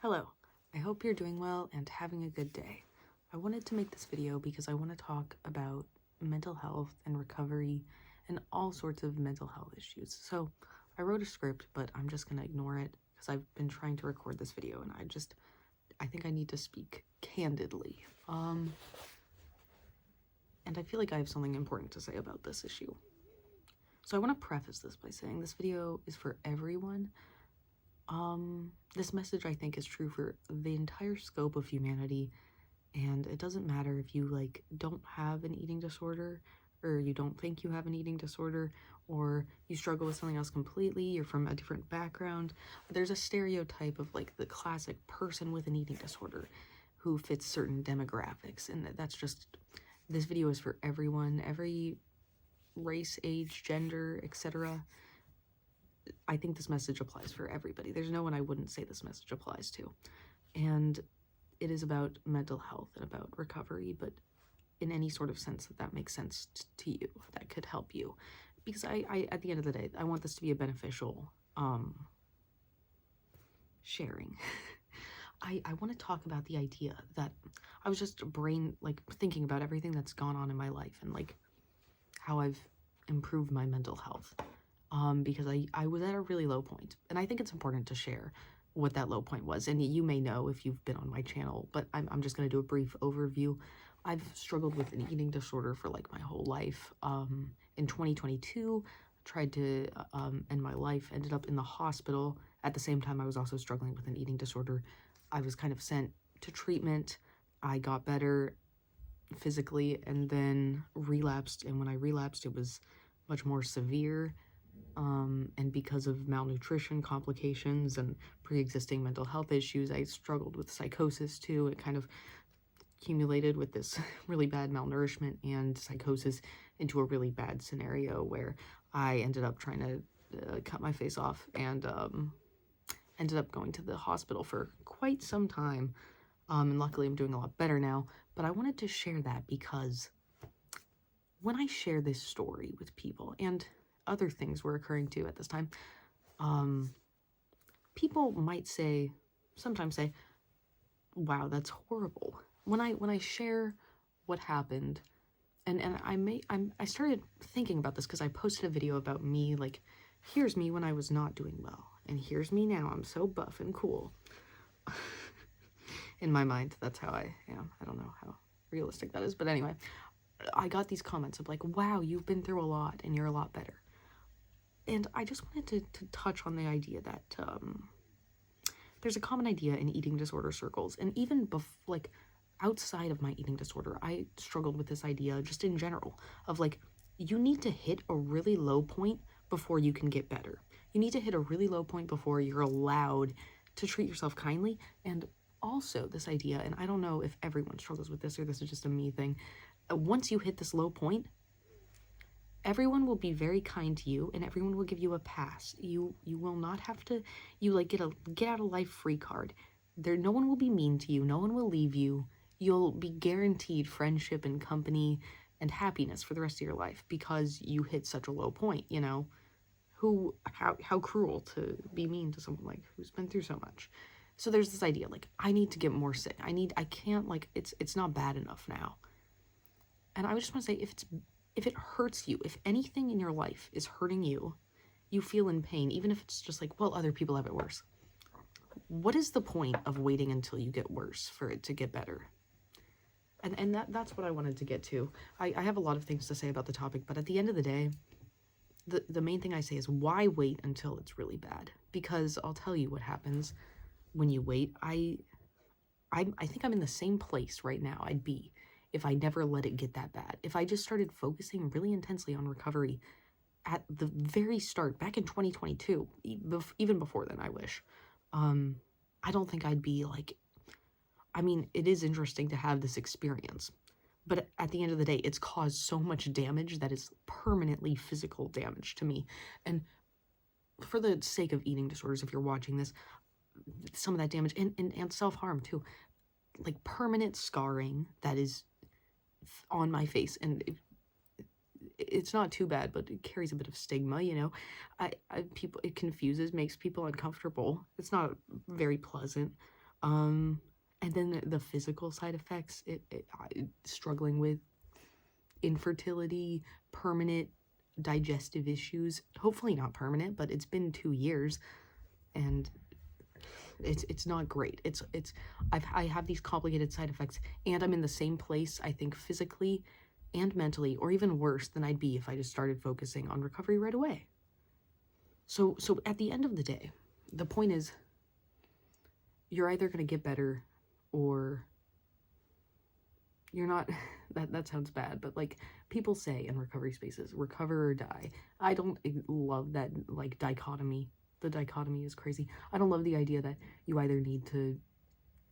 Hello, I hope you're doing well and having a good day. I wanted to make this video because I want to talk about mental health and recovery and all sorts of mental health issues. So I wrote a script, but I'm just going to ignore it because I've been trying to record this video and I think I need to speak candidly. And I feel like I have something important to say about this issue. So I want to preface this by saying this video is for everyone. This message I think is true for the entire scope of humanity, and it doesn't matter if you don't have an eating disorder, or you don't think you have an eating disorder, or you struggle with something else completely, you're from a different background. There's a stereotype of the classic person with an eating disorder who fits certain demographics, and that's just, this video is for everyone, every race, age, gender, etc. I think this message applies for everybody. There's no one I wouldn't say this message applies to. And it is about mental health and about recovery, but in any sort of sense that makes sense to you, that could help you. Because I at the end of the day, I want this to be a beneficial sharing. I want to talk about the idea that I was just thinking about everything that's gone on in my life and how I've improved my mental health. Because I was at a really low point, and I think it's important to share what that low point was. And you may know if you've been on my channel, but I'm just going to do a brief overview. I've struggled with an eating disorder for my whole life. In 2022, tried to end my life, ended up in the hospital. At the same time, I was also struggling with an eating disorder. I was kind of sent to treatment. I got better physically and then relapsed, and when I relapsed, it was much more severe. And because of malnutrition complications and pre-existing mental health issues, I struggled with psychosis too. It kind of accumulated with this really bad malnourishment and psychosis into a really bad scenario where I ended up trying to cut my face off and ended up going to the hospital for quite some time. And luckily I'm doing a lot better now. But I wanted to share that because when I share this story with people, and other things were occurring too at this time, people might sometimes say, wow, that's horrible. When I share what happened, and I started thinking about this because I posted a video about me, here's me when I was not doing well, and here's me now, I'm so buff and cool. In my mind, that's how I am. I don't know how realistic that is, but anyway, I got these comments of wow, you've been through a lot and you're a lot better. And I just wanted to touch on the idea that there's a common idea in eating disorder circles, and even outside of my eating disorder, I struggled with this idea just in general of you need to hit a really low point before you can get better. You need to hit a really low point before you're allowed to treat yourself kindly. And also this idea, and I don't know if everyone struggles with this or this is just a me thing, once you hit this low point, everyone will be very kind to you and everyone will give you a pass. You will not have to, get a get out of life free card. No one will be mean to you. No one will leave you. You'll be guaranteed friendship and company and happiness for the rest of your life because you hit such a low point, how cruel to be mean to someone who's been through so much. So there's this idea, I need to get more sick. I can't, it's not bad enough now. And I just want to say, if it hurts you, if anything in your life is hurting you, you feel in pain, even if it's just well, other people have it worse. What is the point of waiting until you get worse for it to get better? And that's what I wanted to get to. I have a lot of things to say about the topic, but at the end of the day, the main thing I say is, why wait until it's really bad? Because I'll tell you what happens when you wait. I think I'm in the same place right now I'd be if I never let it get that bad. If I just started focusing really intensely on recovery at the very start, back in 2022, even before then, I wish, I don't think I'd be it is interesting to have this experience, but at the end of the day, it's caused so much damage that is permanently physical damage to me. And for the sake of eating disorders, if you're watching this, some of that damage and self-harm too, permanent scarring that is on my face, and it's not too bad, but it carries a bit of stigma, it confuses, makes people uncomfortable. It's not very pleasant. And then the physical side effects, struggling with infertility, permanent digestive issues, hopefully not permanent, but it's been 2 years, and it's not great. I have these complicated side effects, and I'm in the same place, I think, physically and mentally, or even worse than I'd be if I just started focusing on recovery right away. So at the end of the day, the point is, you're either going to get better or you're not. That sounds bad, but like people say in recovery spaces, recover or die. I don't love that like dichotomy. The dichotomy is crazy. I don't love the idea that you either need to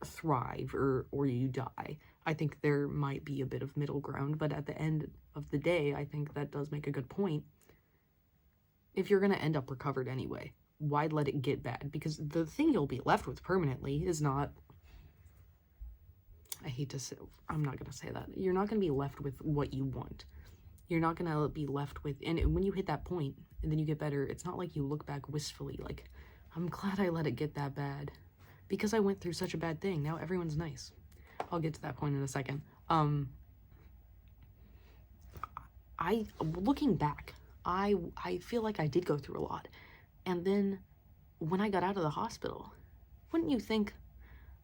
thrive or you die. I think there might be a bit of middle ground, but at the end of the day, I think that does make a good point. If you're going to end up recovered anyway, why let it get bad? Because the thing you'll be left with permanently is not, I hate to say, I'm not going to say that. You're not going to be left with what you want. You're not going to be left with, and when you hit that point and then you get better, it's not like you look back wistfully like, I'm glad I let it get that bad because I went through such a bad thing. Now everyone's nice. I'll get to that point in a second. Looking back, I feel like I did go through a lot. And then when I got out of the hospital, wouldn't you think,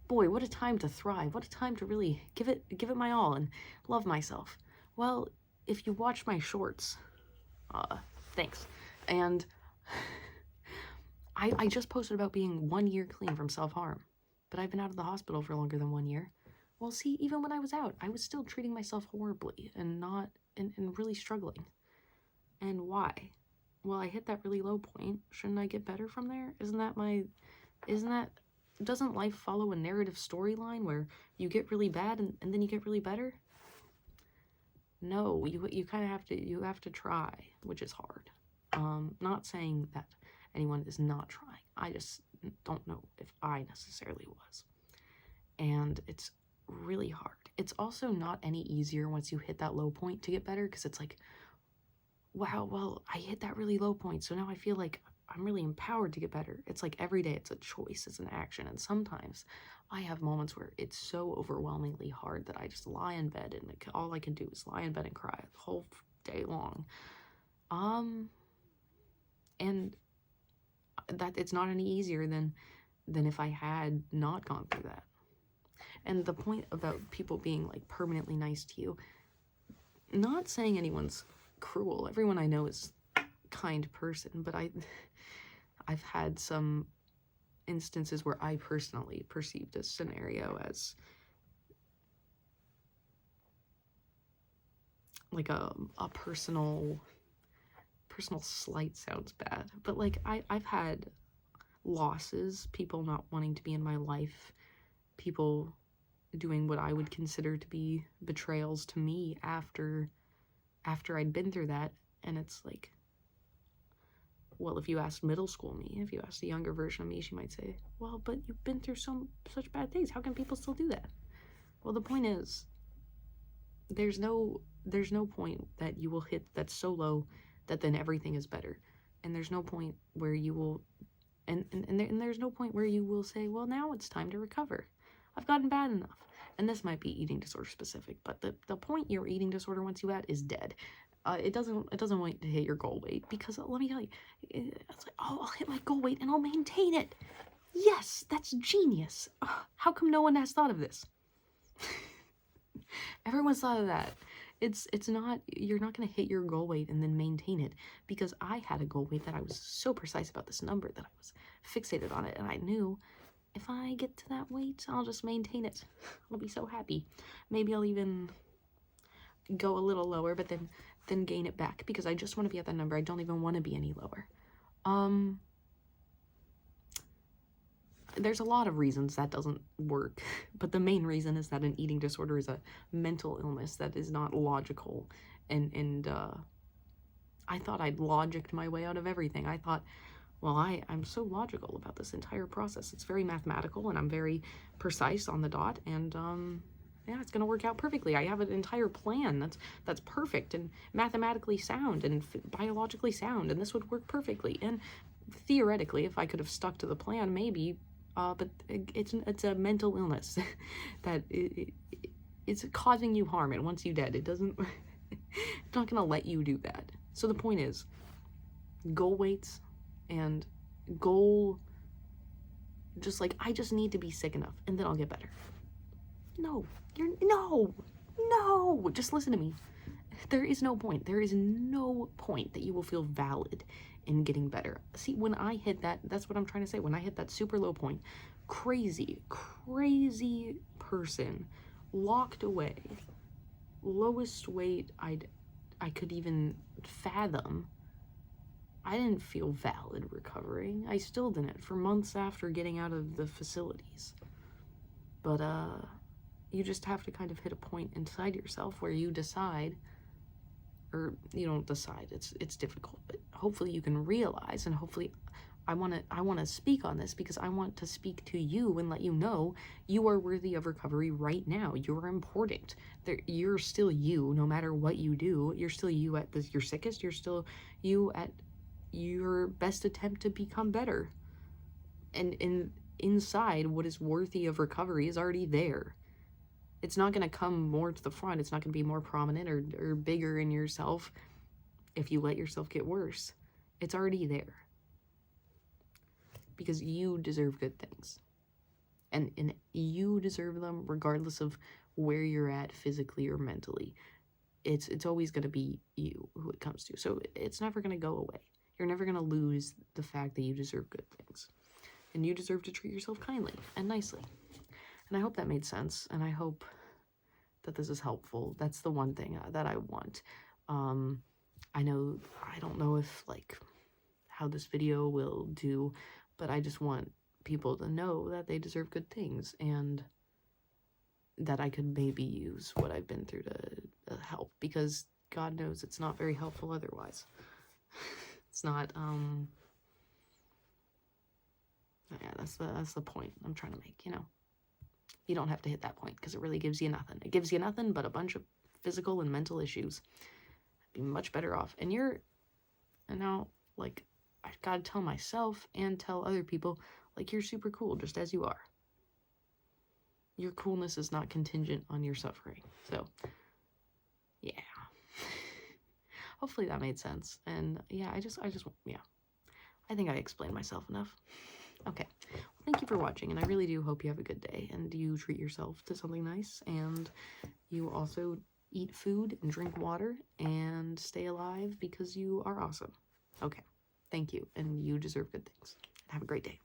boy, what a time to thrive. What a time to really give it my all and love myself. Well, if you watch my shorts, thanks. And I just posted about being 1 year clean from self-harm, but I've been out of the hospital for longer than 1 year. Well, see, even when I was out, I was still treating myself horribly and really struggling. And why? Well, I hit that really low point. Shouldn't I get better from there? Doesn't life follow a narrative storyline where you get really bad and then you get really better? No, you kind of have to try, which is hard. Not saying that anyone is not trying. I just don't know if I necessarily was. And it's really hard. It's also not any easier once you hit that low point to get better, because it's like, wow, well, I hit that really low point, so now I feel like I'm really empowered to get better. It's like every day it's a choice, it's an action, and sometimes I have moments where it's so overwhelmingly hard that I just lie in bed and all I can do is lie in bed and cry the whole day long. And that it's not any easier than if I had not gone through that. And the point about people being like permanently nice to you, not saying anyone's cruel. Everyone I know is a kind person, but I've had some instances where I personally perceived a scenario as like a personal slight. Sounds bad, but like I've had losses, people not wanting to be in my life, people doing what I would consider to be betrayals to me after I'd been through that. And it's like, well, if you asked middle school me, if you asked the younger version of me, she might say, well, but you've been through such bad things, how can people still do that? Well, the point is, there's no point that you will hit that's so low that then everything is better. And there's no point where you will and there's no point where you will say, well, now it's time to recover. I've gotten bad enough. And this might be eating disorder specific, but the point your eating disorder wants you at is dead. It doesn't want to hit your goal weight, because let me tell you, it's like, oh, I'll hit my goal weight and I'll maintain it. Yes, that's genius. How come no one has thought of this? Everyone's thought of that. It's not, you're not going to hit your goal weight and then maintain it, because I had a goal weight that I was so precise about this number that I was fixated on it, and I knew if I get to that weight, I'll just maintain it. I'll be so happy. Maybe I'll even go a little lower, but then gain it back, because I just want to be at that number. I don't even want to be any lower. There's a lot of reasons that doesn't work, but the main reason is that an eating disorder is a mental illness that is not logical, and I thought I'd logicked my way out of everything. I thought, well, I'm so logical about this entire process. It's very mathematical, and I'm very precise on the dot, and yeah, it's gonna work out perfectly. I have an entire plan that's perfect and mathematically sound and biologically sound, and this would work perfectly. And theoretically, if I could have stuck to the plan, maybe but it's a mental illness that it's causing you harm. It wants you dead. It doesn't, it's not gonna let you do that. So the point is, goal weights and goal, just like, I just need to be sick enough and then I'll get better. No, no, just listen to me. There is no point. There is no point that you will feel valid in getting better. See, when I hit that, that's what I'm trying to say. When I hit that super low point, crazy person, locked away, lowest weight I could even fathom. I didn't feel valid recovering. I still didn't for months after getting out of the facilities. But you just have to kind of hit a point inside yourself where you decide, or you don't decide, it's difficult, but hopefully you can realize, and hopefully I want to speak on this because I want to speak to you and let you know you are worthy of recovery right now. You're important. You're still you, no matter what you do. You're still you at your sickest. You're still you at your best attempt to become better. And inside, what is worthy of recovery is already there. It's not going to come more to the front. It's not going to be more prominent or bigger in yourself if you let yourself get worse. It's already there. Because you deserve good things. And you deserve them regardless of where you're at physically or mentally. It's always going to be you who it comes to. So it's never going to go away. You're never going to lose the fact that you deserve good things. And you deserve to treat yourself kindly and nicely. And I hope that made sense. And I hope that this is helpful. That's the one thing that I want. I don't know if, like, how this video will do, but I just want people to know that they deserve good things and that I could maybe use what I've been through to help, because God knows it's not very helpful otherwise. It's not, yeah, that's the point I'm trying to make, you know. You don't have to hit that point because it really gives you nothing. It gives you nothing but a bunch of physical and mental issues. I'd be much better off. And now, like, I've got to tell myself and tell other people, like, you're super cool just as you are. Your coolness is not contingent on your suffering. So, yeah. Hopefully that made sense. And yeah, yeah. I think I explained myself enough. Okay. Well, thank you for watching, and I really do hope you have a good day, and you treat yourself to something nice, and you also eat food and drink water and stay alive because you are awesome. Okay. Thank you, and you deserve good things. Have a great day.